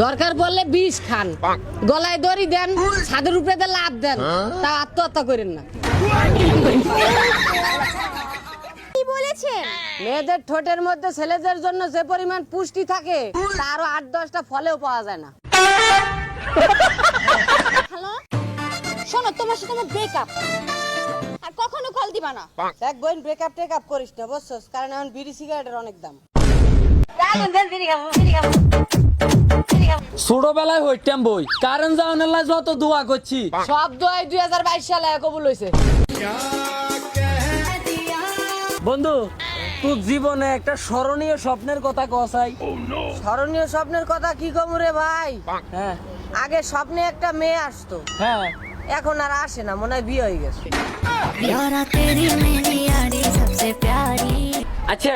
দরকার পড়লে বিষ খান, গলায় দড়ি দেন, ছাদের উপরে দিয়ে লাফ দেন, তা আত্মহত্যা করেন না। কি বলেছেন? মেয়েদের ঠোঁটের মধ্যে ছেলেদের জন্য যে পরিমাণ পুষ্টি থাকে তারও 8-10টা ফলেও পাওয়া যায় না। হ্যালো, শোনো, তোমার সাথে আমার ব্রেকআপ, আর কখনো কল দিবা না। দেখ বোন, ব্রেকআপ টেকআপ করিস না, বুঝছস? কারণ এখন বিড়ি সিগারেটের অনেক দাম। ছোটবেলায় হইতাম বই, কারণ যাওয়ানের লাই যত দোয়া করছি, সব দোয়াই 2022 সালে কবুল হয়েছে। বন্ধু তোর জীবনে একটা স্মরণীয় স্বপ্নের কথা কসাই। স্মরণীয় স্বপ্নের কথা কি কম রে ভাই? হ্যাঁ আগে স্বপ্নে একটা মেয়ে আসতো, হ্যাঁ, এখন আর আসে না, মনে হয় বিয়ে হয়ে গেছে। আচ্ছা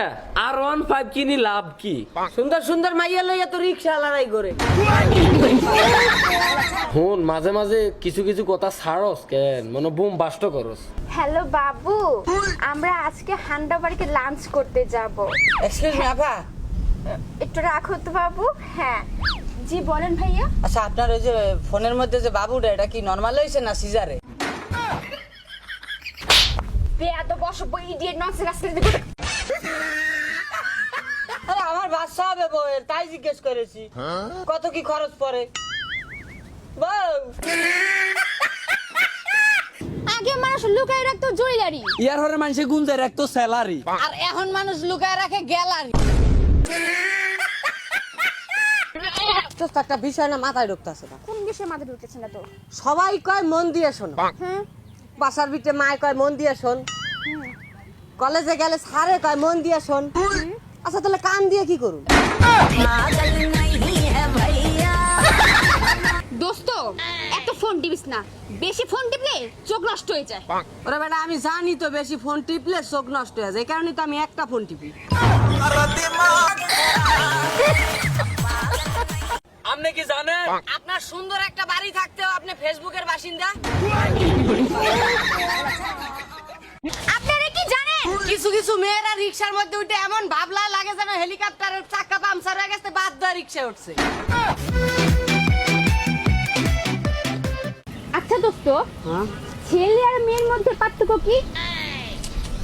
R15 কিনি লাভ কি? সুন্দর সুন্দর মাইয়া লইয়া তো রিক্সা লড়াই করে। ফোন মাঝে মাঝে কিছু কিছু কথা ছাড়স কেন, মনে বুম বাস্ট করস। হ্যালো বাবু, আমরা আজকে হান্ডা বাড়িতে লাঞ্চ করতে যাব। এক্সকিউজ মি আপা। একটু রাখো তো বাবু। হ্যাঁ জি বলেন ভাইয়া। আচ্ছা, আপনার ওই যে ফোনের মধ্যে যে বাবুটা, এটা কি নরমাল হয়েছে না সিজারে? বেয়াদব বসব ইডিয়েট ননসেন্স আসছে। আরে আমার বাচ্চা হবে বউয়ের, তাই জিজ্ঞেস করেছি কত কি খরচ পড়ে। বউ, আগে মানুষ লুকায় রাখতো জুয়েলারি, ইয়ার হরে মানুষে গুঞ্জে রাখতো স্যালারি। আর এখন মানুষ লুকায় রাখে গ্যালারি। তো একটা বিষয় না মাথায় ঢুকতেছে না। কোন বিষয়ে মাথা ঢুকতেছে না তো? সবাই কয় মন দিয়ে শোনো, হ্যাঁ বাসার ভিতরে মায় কয় মন দিয়ে শোন, কলেজে গেলে স্যারে কয় মন দিয়ে শোন। আচ্ছা তাহলে কান দিয়ে কি করুন? দোস্ত, এত ফোন টিপিস না, বেশি ফোন টিপলে চোখ নষ্ট হয়ে যায়। ওরে বেটা, আমি জানি তো বেশি ফোন টিপলে চোখ নষ্ট হয়ে যায়, এই কারণে তো আমি একটা ফোন টিপি। আপনি কি জানেন আপনার সুন্দর একটা বাড়ি থাকতেও আপনি ফেসবুকের বাসিন্দা? আপনারা কি জানেন? কিছু কিছু মেয়েরা রিক্সার মধ্যে উঠে এমন ভাবলা লাগে যেন হেলিকপ্টারের চাকা পাংচার হয়ে গেছে, বাদ দেওয়া রিক্সা উঠছে। আচ্ছা দোস্ত, ছেলে আর মেয়ের মধ্যে পার্থক্য কি?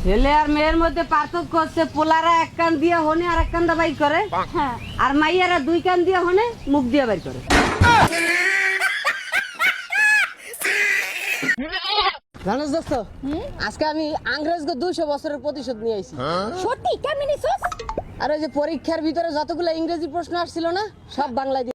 ছেলে আর মেয়ের মধ্যে পার্থক্য হচ্ছে পোলারা এক কান দিয়ে হনে আর এক কান দা বাইর করে, হ্যাঁ, আর মাইয়ারা দুই কান দিয়ে হনে মুখ দিয়ে বাইর করে। জানোস দোস্ত, আজকে আমি ইংরেজকে 200 বছরের প্রতিশোধ নিয়ে আইছি। সত্যি? কেমন নিছস? আর ওই যে পরীক্ষার ভিতরে যতগুলো ইংরেজি প্রশ্ন আসছিল না, সব বাংলায়